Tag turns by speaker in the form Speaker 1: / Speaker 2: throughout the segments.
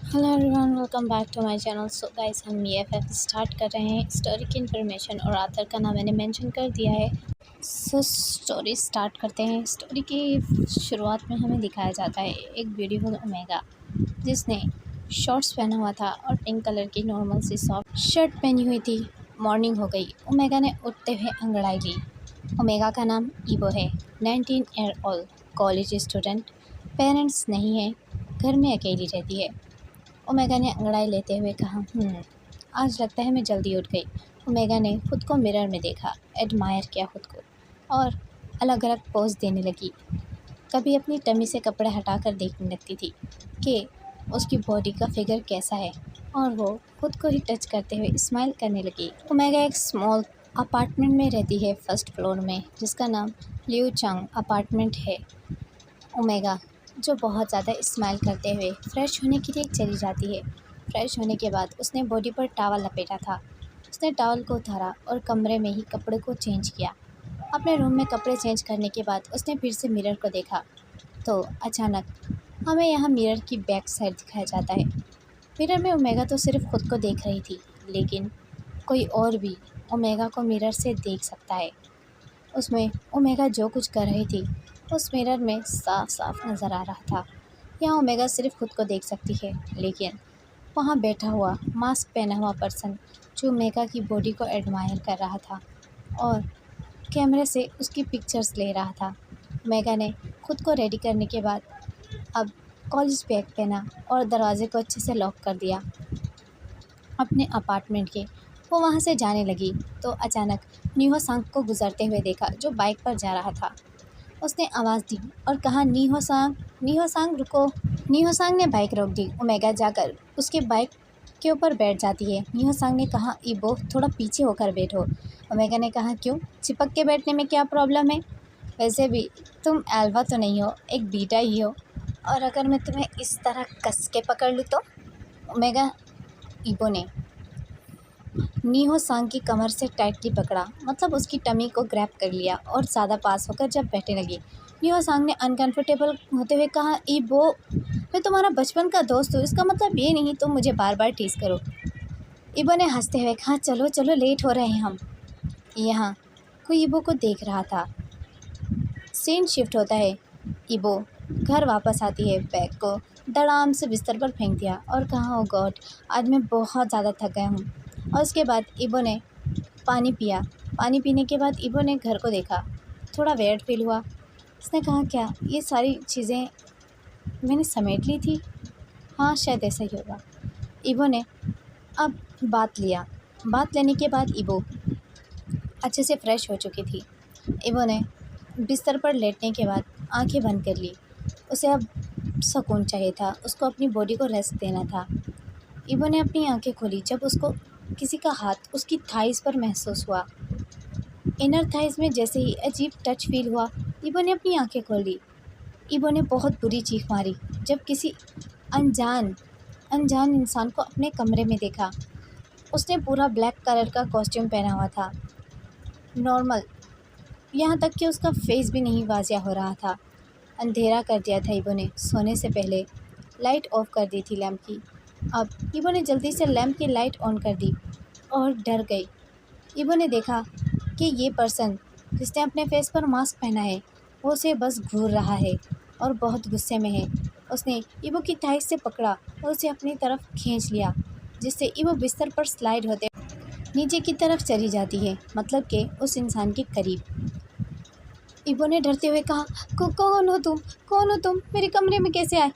Speaker 1: Hello everyone, welcome back to my channel. So guys, हम BFF start कर रहे हैं। स्टोरी की इन्फॉर्मेशन और ऑथर का नाम मैंने मेंशन कर दिया है। सो स्टोरी स्टार्ट करते हैं। स्टोरी की शुरुआत में हमें दिखाया जाता है एक ब्यूटीफुल ओमेगा जिसने शॉर्ट्स पहना हुआ था और पिंक कलर की नॉर्मल सी सॉफ्ट शर्ट पहनी हुई थी। मॉर्निंग हो गई। ओमेगा ने उठते हुए अंगड़ाई ली। ओमेगा का नाम ईवो है। 19 year old, college student, parents नहीं है, घर में अकेली रहती है। ओमेगा ने अंगड़ाई लेते हुए कहा, आज लगता है मैं जल्दी उठ गई। ओमेगा ने खुद को मिरर में देखा, एडमायर किया खुद को और अलग अलग पोज देने लगी। कभी अपनी टमी से कपड़े हटाकर देखने लगती थी कि उसकी बॉडी का फिगर कैसा है और वो खुद को ही टच करते हुए स्माइल करने लगी। ओमेगा एक स्मॉल अपार्टमेंट में रहती है, फर्स्ट फ्लोर में, जिसका नाम लियू चंग अपार्टमेंट है। ओमेगा जो बहुत ज़्यादा स्माइल करते हुए फ्रेश होने के लिए चली जाती है। फ्रेश होने के बाद उसने बॉडी पर टॉवल लपेटा था। उसने टॉवल को उतारा और कमरे में ही कपड़े को चेंज किया। अपने रूम में कपड़े चेंज करने के बाद उसने फिर से मिरर को देखा तो अचानक हमें यहाँ मिरर की बैक साइड दिखाया जाता है। मिरर में ओमेगा तो सिर्फ खुद को देख रही थी, लेकिन कोई और भी ओमेगा को मिरर से देख सकता है। उसमें ओमेगा जो कुछ कर रही थी उस मिरर में साफ साफ नज़र आ रहा था। यहाँ ओमेगा सिर्फ खुद को देख सकती है, लेकिन वहाँ बैठा हुआ मास्क पहना हुआ पर्सन जो ओमेगा की बॉडी को एडमायर कर रहा था और कैमरे से उसकी पिक्चर्स ले रहा था। ओमेगा ने खुद को रेडी करने के बाद अब कॉलेज बैग पहना और दरवाजे को अच्छे से लॉक कर दिया अपने अपार्टमेंट के। वो वहाँ से जाने लगी तो अचानक नीहो सांग को गुजरते हुए देखा जो बाइक पर जा रहा था। उसने आवाज़ दी और कहा, नीहो सांग रुको। नीहो सांग ने बाइक रोक दी। ओमेगा जाकर उसके बाइक के ऊपर बैठ जाती है। नीहो सांग ने कहा, ईबो थोड़ा पीछे होकर बैठो। ओमेगा ने कहा, क्यों, चिपक के बैठने में क्या प्रॉब्लम है? वैसे भी तुम एल्वा तो नहीं हो, एक बीटा ही हो, और अगर मैं तुम्हें इस तरह कस के पकड़ लूँ तो? ओमेगा ईबो ने नीहो सांग की कमर से टाइटली पकड़ा, मतलब उसकी टमी को ग्रैब कर लिया और ज़्यादा पास होकर जब बैठने लगी, नीहो सांग ने अनकंफर्टेबल होते हुए कहा, ईबो मैं तुम्हारा बचपन का दोस्त हूँ, इसका मतलब ये नहीं तुम मुझे बार बार टीस करो। ईबो ने हंसते हुए कहा, चलो चलो लेट हो रहे हैं हम। यहाँ कोई ईबो को देख रहा था। सीन शिफ्ट होता है। ईबो घर वापस आती है, बैग को धड़ाम से बिस्तर पर फेंक दिया और कहा, ओ गॉड, आज मैं बहुत ज़्यादा थक गया हूँ। और उसके बाद ईबो ने पानी पिया। पानी पीने के बाद ईबो ने घर को देखा, थोड़ा वेयर्ड फील हुआ। उसने कहा, क्या ये सारी चीज़ें मैंने समेट ली थी? हाँ, शायद ऐसा ही होगा। ईबो ने अब बात लेने के बाद ईबो अच्छे से फ्रेश हो चुकी थी। ईबो ने बिस्तर पर लेटने के बाद आंखें बंद कर ली। उसे अब सुकून चाहिए था, उसको अपनी बॉडी को रेस्ट देना था। ईबो ने अपनी आंखें खोली जब उसको किसी का हाथ उसकी थाइस पर महसूस हुआ। इनर थाइस में जैसे ही अजीब टच फील हुआ, ईबो ने अपनी आंखें खोली। ईबो ने बहुत बुरी चीख मारी जब किसी अनजान इंसान को अपने कमरे में देखा। उसने पूरा ब्लैक कलर का कॉस्ट्यूम पहना हुआ था, नॉर्मल, यहाँ तक कि उसका फेस भी नहीं वाज़िया हो रहा था। अंधेरा कर दिया था ईबो ने। सोने से पहले लाइट ऑफ कर दी थी लैंप की। अब ईबो ने जल्दी से लैंप की लाइट ऑन कर दी और डर गई। ईबो ने देखा कि ये पर्सन जिसने अपने फेस पर मास्क पहना है वो उसे बस घूर रहा है और बहुत गुस्से में है। उसने ईबो की थाई से पकड़ा और उसे अपनी तरफ खींच लिया, जिससे ईबो बिस्तर पर स्लाइड होते नीचे की तरफ चली जाती है, मतलब कि उस इंसान के करीब। ईबो ने डरते हुए कहा, कौन हो तुम, मेरे कमरे में कैसे आए?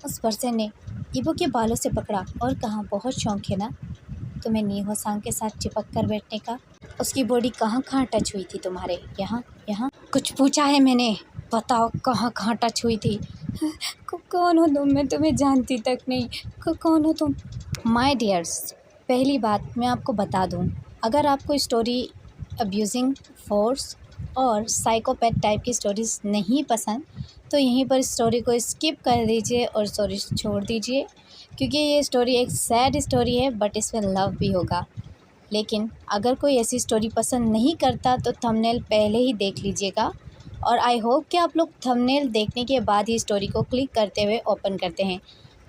Speaker 1: उस पर्सन ने ईबो के बालों से पकड़ा और कहा, बहुत शौक है ना तुम्हें नीहो सांग के साथ चिपक कर बैठने का? उसकी बॉडी कहाँ कहाँ टच हुई थी तुम्हारे? यहाँ कुछ पूछा है मैंने, बताओ कहाँ कहाँ टच हुई थी? कौन हो तुम, मैं तुम्हें जानती तक नहीं, कौन हो तुम? माय डियर्स, पहली बात मैं आपको बता दूं, अगर आपको स्टोरी अब्यूजिंग, फोर्स और साइकोपैथ टाइप की स्टोरीज़ नहीं पसंद तो यहीं पर स्टोरी को स्किप कर दीजिए और स्टोरी छोड़ दीजिए, क्योंकि ये स्टोरी एक सैड स्टोरी है बट इसमें लव भी होगा। लेकिन अगर कोई ऐसी स्टोरी पसंद नहीं करता तो थंबनेल पहले ही देख लीजिएगा, और आई होप कि आप लोग थंबनेल देखने के बाद ही स्टोरी को क्लिक करते हुए ओपन करते हैं,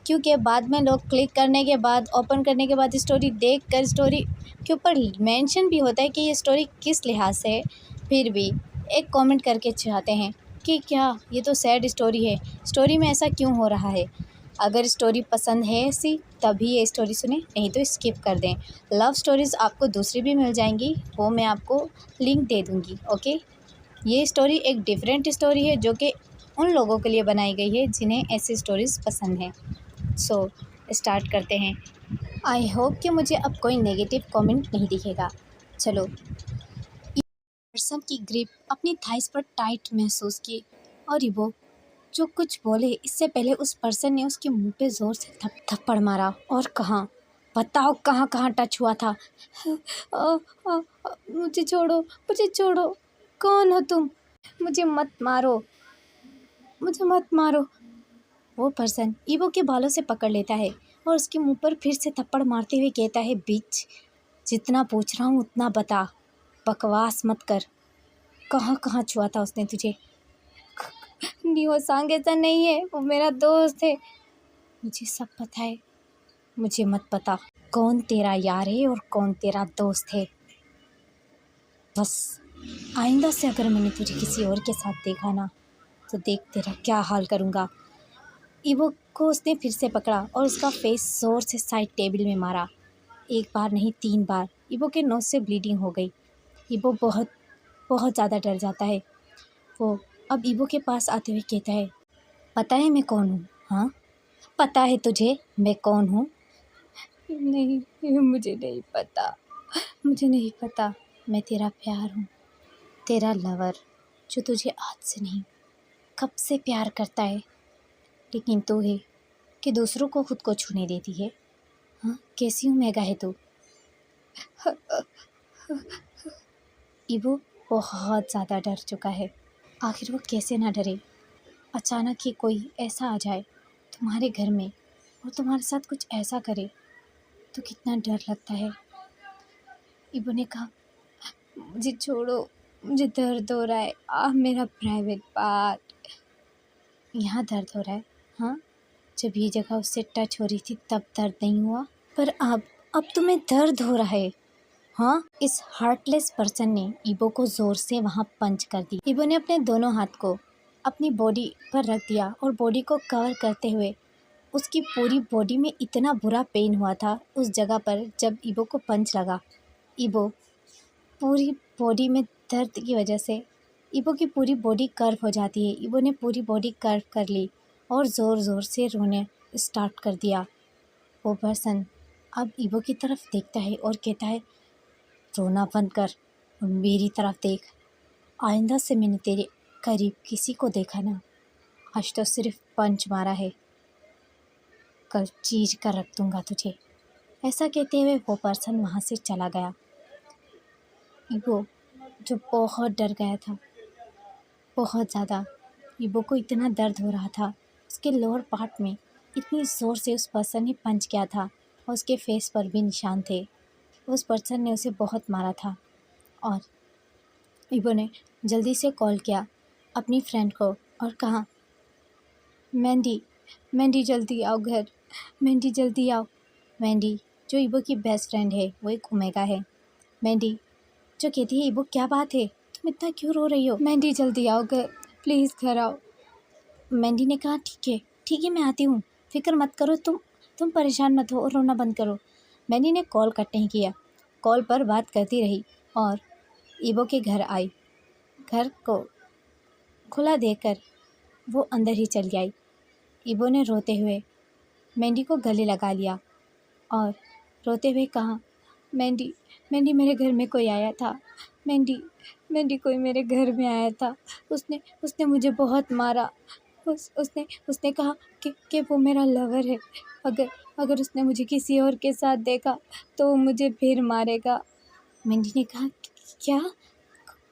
Speaker 1: क्योंकि बाद में लोग क्लिक करने के बाद, ओपन करने के बाद स्टोरी देखकर स्टोरी के ऊपर मेंशन भी होता है कि ये स्टोरी किस लिहाज से है, फिर भी एक कमेंट करके चाहते हैं कि क्या ये तो सैड स्टोरी है, स्टोरी में ऐसा क्यों हो रहा है। अगर स्टोरी पसंद है ऐसी तभी ये स्टोरी सुने, नहीं तो स्किप कर दें। लव स्टोरीज़ आपको दूसरी भी मिल जाएंगी, वो मैं आपको लिंक दे दूँगी। ओके, ये स्टोरी एक डिफरेंट स्टोरी है जो कि उन लोगों के लिए बनाई गई है जिन्हें ऐसी स्टोरीज़ पसंद हैं। सो स्टार्ट करते हैं। आई होप कि मुझे अब कोई नेगेटिव कमेंट नहीं दिखेगा। चलो। पर्सन की ग्रिप अपनी थाइस पर टाइट महसूस की और वो जो कुछ बोले इससे पहले उस पर्सन ने उसके मुंह पे ज़ोर से थप्पड़ मारा और कहा, बताओ कहाँ कहाँ टच हुआ था। मुझे छोड़ो, मुझे छोड़ो, कौन हो तुम, मुझे मत मारो, मुझे मत मारो। वो पर्सन ईवो के बालों से पकड़ लेता है और उसके मुंह पर फिर से थप्पड़ मारते हुए कहता है, बीच जितना पूछ रहा हूँ उतना बता, बकवास मत कर, कहाँ कहाँ छुआ था उसने तुझे। नियो सांग ऐसा नहीं है, वो मेरा दोस्त है, मुझे सब पता है, मुझे मत पता कौन तेरा यार है और कौन तेरा दोस्त है। बस आइंदा से अगर मैंने तुझे किसी और के साथ देखा ना तो देख तेरा क्या हाल करूँगा। ईवो को उसने फिर से पकड़ा और उसका फेस जोर से साइड टेबल में मारा। एक बार नहीं 3 बार। ईवो के नोज से ब्लीडिंग हो गई। ईवो बहुत बहुत ज़्यादा डर जाता है। वो अब ईवो के पास आते हुए कहता है, पता है मैं कौन हूँ? हाँ, पता है तुझे मैं कौन हूँ? नहीं, मुझे नहीं पता, मुझे नहीं पता। मैं तेरा प्यार हूँ, तेरा लवर, जो तुझे आज से नहीं कब से प्यार करता है, लेकिन तू है कि दूसरों को खुद को छूने देती है। हाँ, कैसी हूँ मेगा है तू। ईवो बहुत ज़्यादा डर चुका है। आखिर वो कैसे ना डरे। अचानक ही कोई ऐसा आ जाए तुम्हारे घर में और तुम्हारे साथ कुछ ऐसा करे तो कितना डर लगता है। ईवो ने कहा, मुझे छोड़ो, मुझे दर्द हो रहा है, मेरा प्राइवेट पार्ट। यहाँ दर्द हो रहा है? हाँ, जब ये जगह उससे टच हो रही थी तब दर्द नहीं हुआ, पर अब तुम्हें दर्द हो रहा है। हाँ, इस हार्टलेस पर्सन ने ईवो को ज़ोर से वहाँ पंच कर दी। ईवो ने अपने दोनों हाथ को अपनी बॉडी पर रख दिया और बॉडी को कवर करते हुए उसकी पूरी बॉडी में इतना बुरा पेन हुआ था उस जगह पर जब ईवो को पंच लगा। ईवो पूरी बॉडी में दर्द की वजह से ईवो की पूरी बॉडी कर्व हो जाती है। ईवो ने पूरी बॉडी कर्व कर ली और ज़ोर ज़ोर से रोने स्टार्ट कर दिया। वो पर्सन अब ईवो की तरफ देखता है और कहता है, रोना बंद कर और मेरी तरफ देख। आइंदा से मैंने तेरे करीब किसी को देखा ना, आज तो सिर्फ पंच मारा है, कल चीज कर रख दूंगा तुझे। ऐसा कहते हुए वो पर्सन वहाँ से चला गया। ईवो जो बहुत डर गया था, बहुत ज़्यादा। ईवो को इतना दर्द हो रहा था, उसके लोअर पार्ट में इतनी ज़ोर से उस पर्सन ने पंच किया था और उसके फेस पर भी निशान थे। उस पर्सन ने उसे बहुत मारा था और ईवो ने जल्दी से कॉल किया अपनी फ्रेंड को और कहा, मैंडी जल्दी आओ घर, मैंडी जल्दी आओ। मैंडी जो ईवो की बेस्ट फ्रेंड है, वो एक ओमेगा है। मैंडी जो कहती है, ईवो क्या बात है, तुम इतना क्यों रो रही हो, मैंडी जल्दी आओ घर, प्लीज़ घर आओ। मैंडी ने कहा, ठीक है मैं आती हूँ, फिक्र मत करो, तुम परेशान मत हो और रोना बंद करो। मैंडी ने कॉल कट नहीं किया, कॉल पर बात करती रही और ईवो के घर आई। घर को खुला देकर वो अंदर ही चली आई। ईवो ने रोते हुए मैंडी को गले लगा लिया और रोते हुए कहा, मैंडी मेरे घर में कोई आया था, मैंडी कोई मेरे घर में आया था, उसने मुझे बहुत मारा। उसने कहा कि वो मेरा लवर है, अगर उसने मुझे किसी और के साथ देखा तो वो मुझे फिर मारेगा। मैंडी ने कहा, क्या,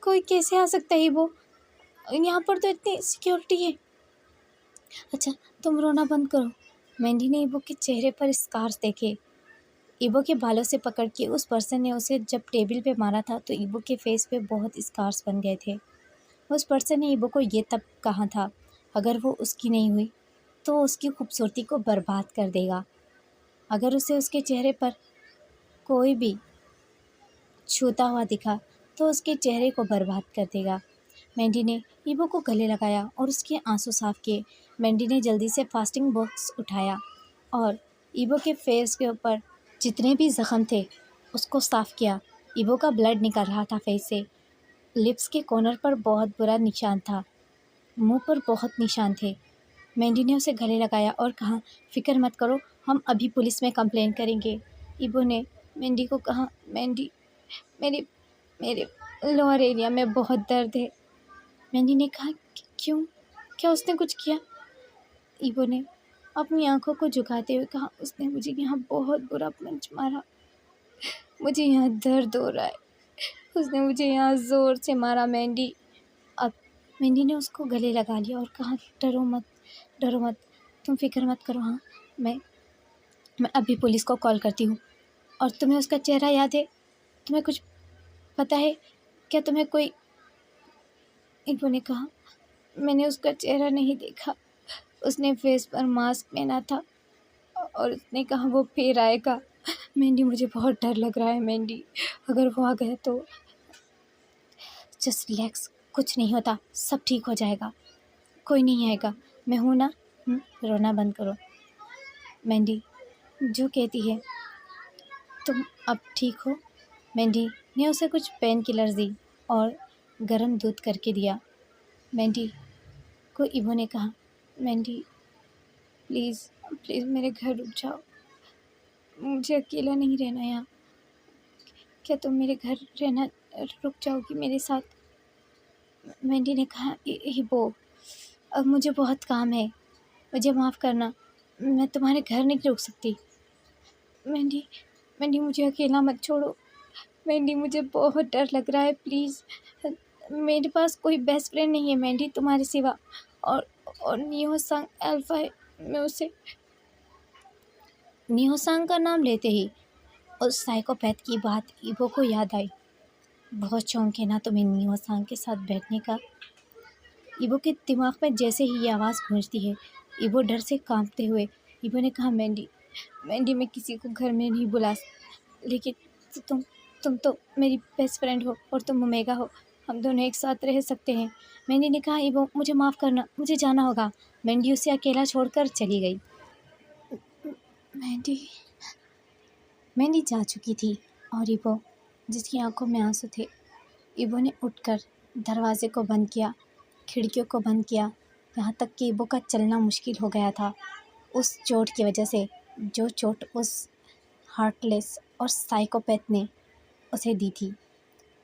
Speaker 1: कोई कैसे आ सकता है, वो यहाँ पर तो इतनी सिक्योरिटी है। अच्छा तुम रोना बंद करो। मैंडी ने ईवो के चेहरे पर स्कार्स देखे। ईवो के बालों से पकड़ के उस पर्सन ने उसे जब टेबल पे मारा था तो ईवो के फेस पे बहुत स्कार्स बन गए थे। उस पर्सन ने ईवो को ये तब कहा था, अगर वो उसकी नहीं हुई तो उसकी खूबसूरती को बर्बाद कर देगा। अगर उसे उसके चेहरे पर कोई भी छूता हुआ दिखा तो उसके चेहरे को बर्बाद कर देगा। मैंडी ने ईवो को गले लगाया और उसके आंसू साफ किए। मैंडी ने जल्दी से फास्टिंग बॉक्स उठाया और ईवो के फेस के ऊपर जितने भी ज़ख़म थे उसको साफ़ किया। ईवो का ब्लड निकल रहा था फेस से। लिप्स के कॉर्नर पर बहुत बुरा निशान था, मुंह पर बहुत निशान थे। मैंडी ने उसे गले लगाया और कहा, फ़िक्र मत करो, हम अभी पुलिस में कंप्लेन करेंगे। ईवो ने मैंडी को कहा, मैंडी मेरे मेरे लोअर एरिया में बहुत दर्द है। मैंडी ने कहा, क्यों, क्या उसने कुछ किया? ईवो ने अपनी आंखों को झुकाते हुए कहा, उसने मुझे यहाँ बहुत बुरा पंच मारा, मुझे यहाँ दर्द हो रहा है, उसने मुझे यहाँ ज़ोर से मारा मैंडी। अब मैंडी ने उसको गले लगा लिया और कहा, डरो मत, तुम फिक्र मत करो। हाँ, मैं अभी पुलिस को कॉल करती हूँ। और तुम्हें उसका चेहरा याद है? तुम्हें कुछ पता है क्या? तुम्हें कोई? ईवो ने कहा, मैंने उसका चेहरा नहीं देखा, उसने फेस पर मास्क पहना था और उसने कहा वो फिर आएगा। मैंडी, मुझे बहुत डर लग रहा है मैंडी, अगर वो आ गया तो। जस्ट रिलैक्स, कुछ नहीं होता, सब ठीक हो जाएगा, कोई नहीं आएगा, मैं हूँ ना। रोना बंद करो। मैंडी जो कहती है, तुम अब ठीक हो? मैंडी ने उसे कुछ पेन किलर्स दी और गर्म दूध करके दिया। मैंडी को ईवो ने कहा, मैंडी प्लीज़ प्लीज़ मेरे घर रुक जाओ, मुझे अकेला नहीं रहना यहाँ, क्या तुम मेरे घर रहना रुक जाओगी मेरे साथ? मैंडी ने कहा, ईवो अब मुझे बहुत काम है, मुझे माफ़ करना, मैं तुम्हारे घर नहीं रुक सकती। मैंडी मुझे अकेला मत छोड़ो, मैंडी मुझे बहुत डर लग रहा है, प्लीज़। मेरे पास कोई बेस्ट फ्रेंड नहीं है मैंडी तुम्हारे सिवा, और निहो-सांग अल्फ़ा है, मैं उसे। निहो-सांग का नाम लेते ही उस साइकोपैथ की बात ईवो को याद आई। बहुत शौक है ना तुम्हें निहो-सांग के साथ बैठने का? ईवो के दिमाग में जैसे ही ये आवाज़ गूंजती है, ईवो डर से कांपते हुए ईवो ने कहा, मैंडी मैं किसी को घर में नहीं बुला, लेकिन तुम तो मेरी बेस्ट फ्रेंड हो और तुम ओमेगा हो, हम दोनों एक साथ रह सकते हैं। मैंडी ने कहा, ईवो मुझे माफ़ करना, मुझे जाना होगा। मैंडी उसे अकेला छोड़कर चली गई। मैंडी जा चुकी थी और ईवो, जिसकी आंखों में आंसू थे, ईवो ने उठकर दरवाजे को बंद किया, खिड़कियों को बंद किया, यहाँ तक कि ईवो का चलना मुश्किल हो गया था उस चोट की वजह से, जो चोट उस हार्टलेस और साइकोपैथ ने उसे दी थी।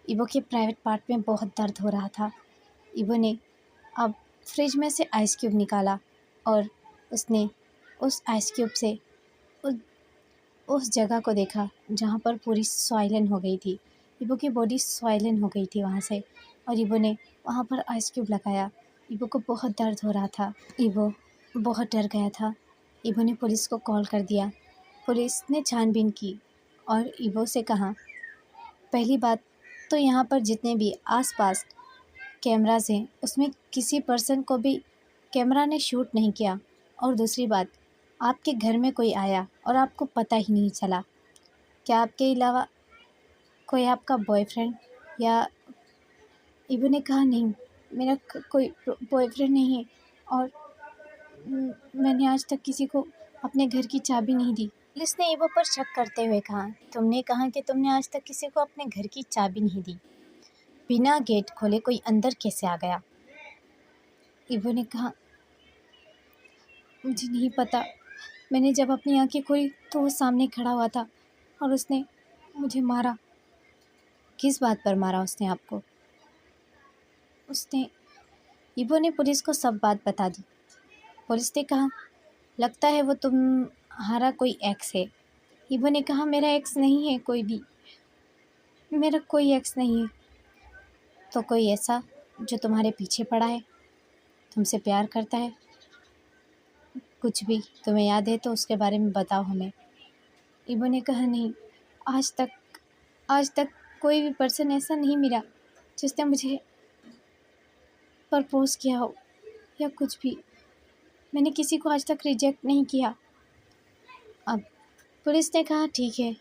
Speaker 1: ईवो के प्राइवेट पार्ट में बहुत दर्द हो रहा था। ईवो ने अब फ्रिज में से आइस क्यूब निकाला और उसने उस आइस क्यूब से उस जगह को देखा जहाँ पर पूरी स्वाइलन हो गई थी। ईवो की बॉडी स्वाइलन हो गई थी वहाँ से, और ईवो ने वहाँ पर आइस क्यूब लगाया। ईवो को बहुत दर्द हो रहा था, ईवो बहुत डर गया था। ईवो ने पुलिस को कॉल कर दिया। पुलिस ने छानबीन की और ईवो से कहा, पहली बात तो यहाँ पर जितने भी आसपास कैमरास हैं उसमें किसी पर्सन को भी कैमरा ने शूट नहीं किया, और दूसरी बात, आपके घर में कोई आया और आपको पता ही नहीं चला। क्या आपके अलावा कोई आपका बॉयफ्रेंड या? ईवो ने कहा, नहीं, मेरा कोई बॉयफ्रेंड नहीं है, और मैंने आज तक किसी को अपने घर की चाबी नहीं दी। पुलिस ने ईवो पर शक करते हुए कहा, तुमने कहा कि तुमने आज तक किसी को अपने घर की चाबी नहीं दी, बिना गेट खोले कोई अंदर कैसे आ गया? ईवो ने कहा, मुझे नहीं पता, मैंने जब अपनी आंखें खोली तो वो सामने खड़ा हुआ था और उसने मुझे मारा। किस बात पर मारा उसने आपको? ईवो ने पुलिस को सब बात बता दी। पुलिस ने कहा, लगता है वो तुम्हारा कोई एक्स है। ईवो ने कहा, मेरा एक्स नहीं है कोई भी, मेरा कोई एक्स नहीं है। तो कोई ऐसा जो तुम्हारे पीछे पड़ा है, तुमसे प्यार करता है, कुछ भी तुम्हें याद है तो उसके बारे में बताओ हमें। ईवो ने कहा, नहीं, आज तक कोई भी पर्सन ऐसा नहीं मिला जिसने मुझे प्रपोज किया हो या कुछ भी। मैंने किसी को आज तक रिजेक्ट नहीं किया। अब पुलिस ने कहा ठीक है,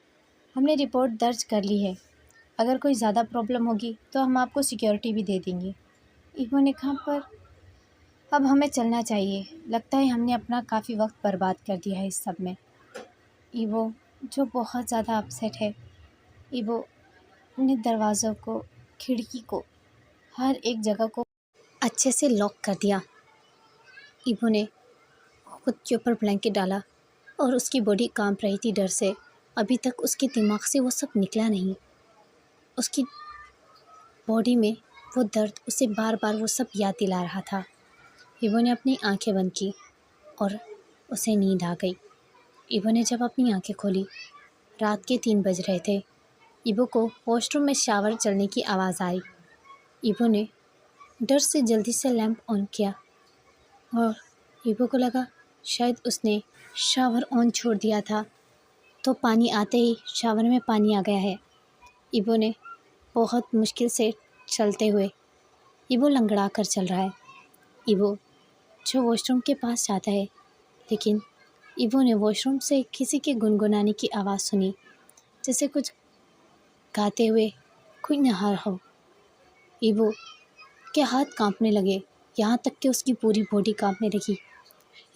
Speaker 1: हमने रिपोर्ट दर्ज कर ली है, अगर कोई ज़्यादा प्रॉब्लम होगी तो हम आपको सिक्योरिटी भी दे देंगे। ईवो ने कहा पर अब हमें चलना चाहिए, लगता है हमने अपना काफ़ी वक्त बर्बाद कर दिया है इस सब में। ईवो जो बहुत ज़्यादा अपसेट है, ईवो ने दरवाज़ों को, खिड़की को, हर एक जगह को अच्छे से लॉक कर दिया। ईवो ने खुद के ऊपर ब्लैंकेट डाला और उसकी बॉडी कांप रही थी डर से। अभी तक उसके दिमाग से वो सब निकला नहीं। उसकी बॉडी में वो दर्द उसे बार बार वो सब याद दिला रहा था। ईवो ने अपनी आंखें बंद की और उसे नींद आ गई। ईवो ने जब अपनी आंखें खोली, रात के 3 बज रहे थे। ईवो को वॉशरूम में शावर चलने की आवाज़ आई। ईवो ने डर से जल्दी से लैंप ऑन किया और ईवो को लगा शायद उसने शावर ऑन छोड़ दिया था, तो पानी आते ही शावर में पानी आ गया है। ईवो ने बहुत मुश्किल से चलते हुए, ईवो लंगड़ा कर चल रहा है। ईवो जो वॉशरूम के पास जाता है, लेकिन ईवो ने वॉशरूम से किसी के गुनगुनाने की आवाज़ सुनी, जैसे कुछ गाते हुए कोई नहा रहा हो। ईवो के हाथ कांपने लगे, यहाँ तक कि उसकी पूरी बॉडी कांपने लगी।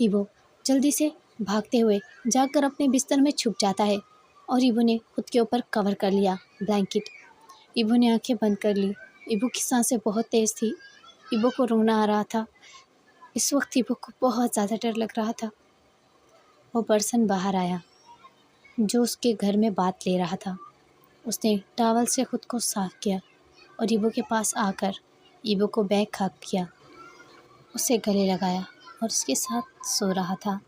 Speaker 1: ईवो जल्दी से भागते हुए जाकर अपने बिस्तर में छुप जाता है और ईवो ने खुद के ऊपर कवर कर लिया ब्लैंकेट। ईवो ने आंखें बंद कर ली। ईवो की सांसें बहुत तेज़ थी। ईवो को रोना आ रहा था। इस वक्त ईवो को बहुत ज़्यादा डर लग रहा था। वो पर्सन बाहर आया जो उसके घर में बात ले रहा था। उसने टॉवल से खुद को साफ किया और ईवो के पास आकर ईवो को बैक हग किया, उसे गले लगाया और उसके साथ सो रहा था।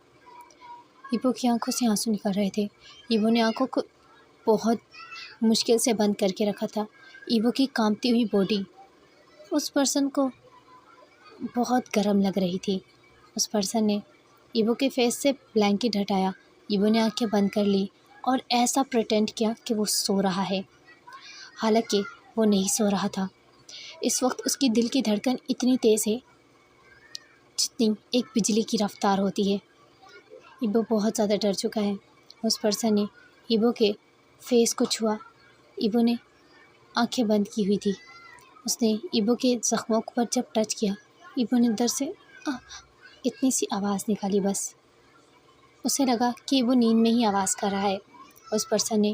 Speaker 1: ईवो की आंखों से आंसू निकल रहे थे। ईवो ने आंखों को बहुत मुश्किल से बंद करके रखा था। ईवो की कांपती हुई बॉडी उस पर्सन को बहुत गर्म लग रही थी। उस पर्सन ने ईवो के फेस से ब्लैंकेट हटाया। ईवो ने आंखें बंद कर ली और ऐसा प्रिटेंड किया कि वो सो रहा है, हालांकि वो नहीं सो रहा था। इस वक्त उसकी दिल की धड़कन इतनी तेज़ है जितनी एक बिजली की रफ्तार होती है। ईवो बहुत ज़्यादा डर चुका है। उस पर्सन ने ईवो के फेस को छुआ। ईवो ने आंखें बंद की हुई थी। उसने ईवो के ज़ख्मों पर जब टच किया, ईवो ने डर से इतनी सी आवाज़ निकाली। बस उसे लगा कि वो नींद में ही आवाज़ कर रहा है। उस पर्सन ने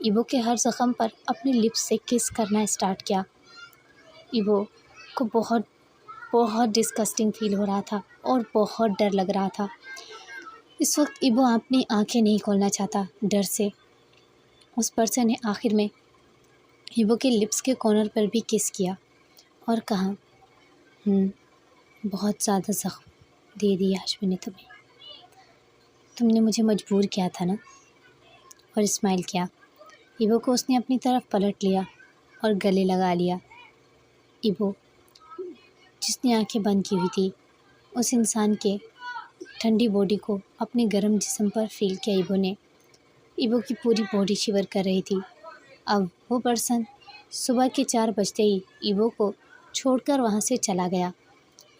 Speaker 1: ईवो के हर ज़ख्म पर अपने लिप्स से किस करना स्टार्ट किया। ईवो को बहुत बहुत डिस्गस्टिंग फील हो रहा था और बहुत डर लग रहा था। इस वक्त ईवो अपनी आंखें नहीं खोलना चाहता डर से। उस पर्सन ने आखिर में ईवो के लिप्स के कॉर्नर पर भी किस किया और कहा, बहुत ज़्यादा ज़ख्म दे दिया आज मैंने तुम्हें, तुमने मुझे मजबूर किया था ना। और स्माइल किया। ईवो को उसने अपनी तरफ पलट लिया और गले लगा लिया। ईवो जिसने आंखें बंद की हुई थी, उस इंसान के ठंडी बॉडी को अपने गर्म जिस्म पर फील किया। ईवो ने, ईवो की पूरी बॉडी शिवर कर रही थी। अब वो पर्सन सुबह के 4 बजते ही ईवो को छोड़कर वहाँ से चला गया।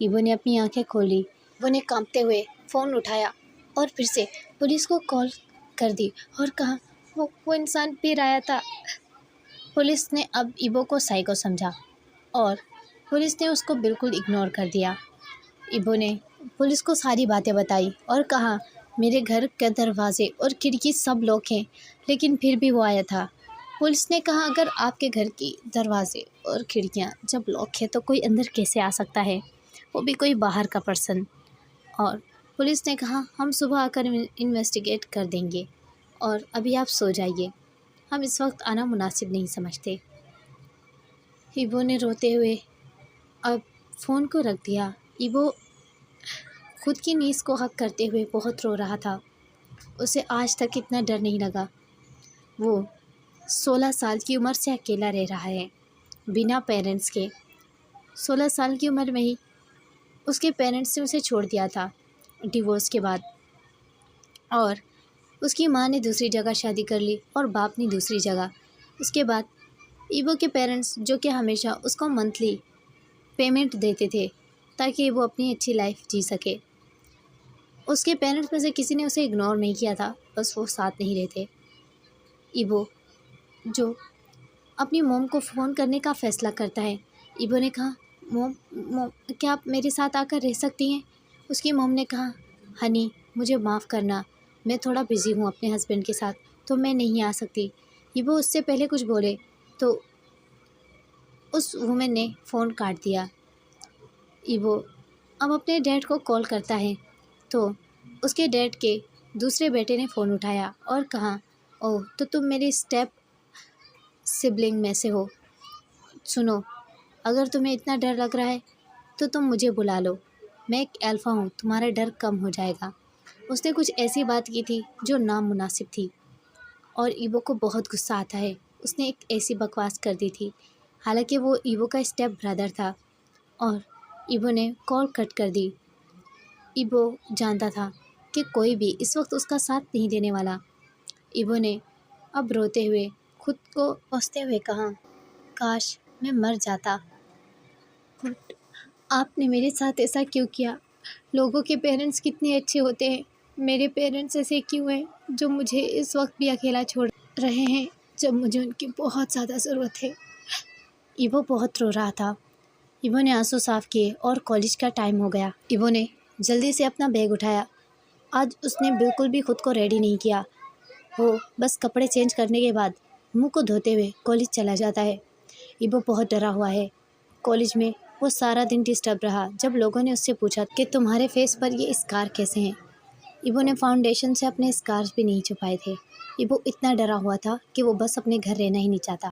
Speaker 1: ईवो ने अपनी आंखें खोली। ईवो ने कांपते हुए फ़ोन उठाया और फिर से पुलिस को कॉल कर दी और कहा वो इंसान फिर आया था। पुलिस ने अब ईवो को साइको समझा और पुलिस ने उसको बिल्कुल इग्नोर कर दिया। ईवो ने पुलिस को सारी बातें बताई और कहा, मेरे घर के दरवाजे और खिड़की सब लॉक हैं, लेकिन फिर भी वो आया था। पुलिस ने कहा, अगर आपके घर की दरवाजे और खिड़कियां जब लॉक है तो कोई अंदर कैसे आ सकता है, वो भी कोई बाहर का पर्सन। और पुलिस ने कहा, हम सुबह आकर इन्वेस्टिगेट कर देंगे और अभी आप सो जाइए, हम इस वक्त आना मुनासिब नहीं समझते। ईवो ने रोते हुए अब फ़ोन को रख दिया। ईवो खुद की नीज़ को हक करते हुए बहुत रो रहा था। उसे आज तक इतना डर नहीं लगा। वो 16 साल की उम्र से अकेला रह रहा है, बिना पेरेंट्स के। 16 साल की उम्र में ही उसके पेरेंट्स ने उसे छोड़ दिया था डिवोर्स के बाद, और उसकी माँ ने दूसरी जगह शादी कर ली और बाप ने दूसरी जगह। उसके बाद ईवो के पेरेंट्स, जो कि हमेशा उसको मंथली पेमेंट देते थे ताकि वो अपनी अच्छी लाइफ जी सके, उसके पेरेंट्स में से किसी ने उसे इग्नोर नहीं किया था, बस वो साथ नहीं रहे थे। ईवो जो अपनी मॉम को फ़ोन करने का फ़ैसला करता है। ईवो ने कहा, मॉम मॉम क्या आप मेरे साथ आकर रह सकती हैं? उसकी मॉम ने कहा, हनी मुझे माफ़ करना, मैं थोड़ा बिज़ी हूँ अपने हस्बैंड के साथ, तो मैं नहीं आ सकती। ईवो उससे पहले कुछ बोले तो उस वुमेन ने फ़ोन काट दिया। ईवो अब अपने डैड को कॉल करता है तो उसके डैड के दूसरे बेटे ने फ़ोन उठाया और कहा, ओह तो तुम मेरी स्टेप सिबलिंग में से हो। सुनो, अगर तुम्हें इतना डर लग रहा है तो तुम मुझे बुला लो, मैं एक अल्फ़ा हूँ, तुम्हारा डर कम हो जाएगा। उसने कुछ ऐसी बात की थी जो नामुनासिब थी और ईवो को बहुत गुस्सा आता है। उसने एक ऐसी बकवास कर दी थी, हालांकि वो ईवो का स्टेप ब्रदर था। और ईवो ने कॉल कट कर दी। ईवो जानता था कि कोई भी इस वक्त उसका साथ नहीं देने वाला। ईवो ने अब रोते हुए खुद को कोसते हुए कहा, काश मैं मर जाता, बट आपने मेरे साथ ऐसा क्यों किया? लोगों के पेरेंट्स कितने अच्छे होते हैं, मेरे पेरेंट्स ऐसे क्यों हैं जो मुझे इस वक्त भी अकेला छोड़ रहे हैं जब मुझे उनकी बहुत ज़्यादा ज़रूरत है। ईवो बहुत रो रहा था। ईवो ने आंसू साफ किए और कॉलेज का टाइम हो गया। ईवो ने जल्दी से अपना बैग उठाया। आज उसने बिल्कुल भी खुद को रेडी नहीं किया। वो बस कपड़े चेंज करने के बाद मुंह को धोते हुए कॉलेज चला जाता है। ईवो बहुत डरा हुआ है। कॉलेज में वो सारा दिन डिस्टर्ब रहा जब लोगों ने उससे पूछा कि तुम्हारे फेस पर ये स्कार कैसे हैं। ईवो ने फाउंडेशन से अपने स्कार्स भी नहीं छुपाए थे। ईवो इतना डरा हुआ था कि वो बस अपने घर रहना ही नहीं चाहता।